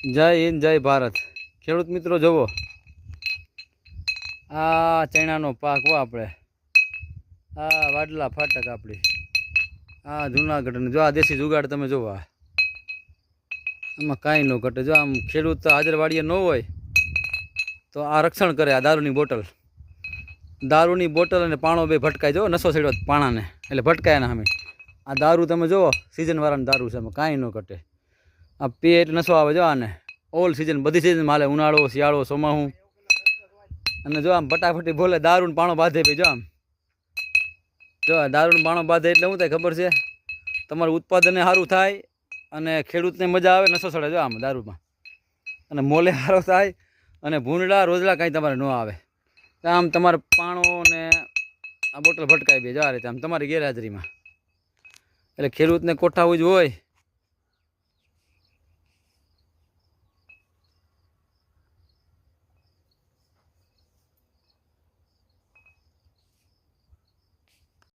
જય હિન્દ જય ભારત ખેડૂત મિત્રો જુઓ આ ચણાનો પાક હો આપણે આ વાડલા ફાટક આપણી આ જુનાગઢ જો આ દેશી જુગાડ તમે જોવો આમાં કાંઈ ન ઘટે જો આમ ખેડૂત હાજરવાડીએ ન હોય તો આ રક્ષણ કરે આ દારૂની બોટલ અને પાણો બે ભટકાય જો નસો છેડ્યો પાણાને એટલે ભટકાય ને સામે આ દારૂ તમે જુઓ સિઝનવાળાનું દારૂ છે આમાં કાંઈ ન ઘટે આ પીએ એટલે નસો આવે જો આને ઓલ સિઝન બધી સિઝન માલે ઉનાળો શિયાળો ચોમાસું અને જો આમ ફટાફટી બોલે દારૂને પાણો બાંધે ભાઈ જો દારૂને પાણો બાંધે એટલે શું થાય ખબર છે તમારું ઉત્પાદન સારું થાય અને ખેડૂતને મજા આવે નસો ચડે જો આમ દારૂમાં અને મોલે સારો થાય અને ભૂંડલા રોજલા કાંઈ તમારે ન આવે આમ તમારે પાણો ને આ બોટલ ભટકાઈ બે જો આ રીતે આમ તમારી ગેરહાજરીમાં એટલે ખેડૂતને કોઠાવું જ હોય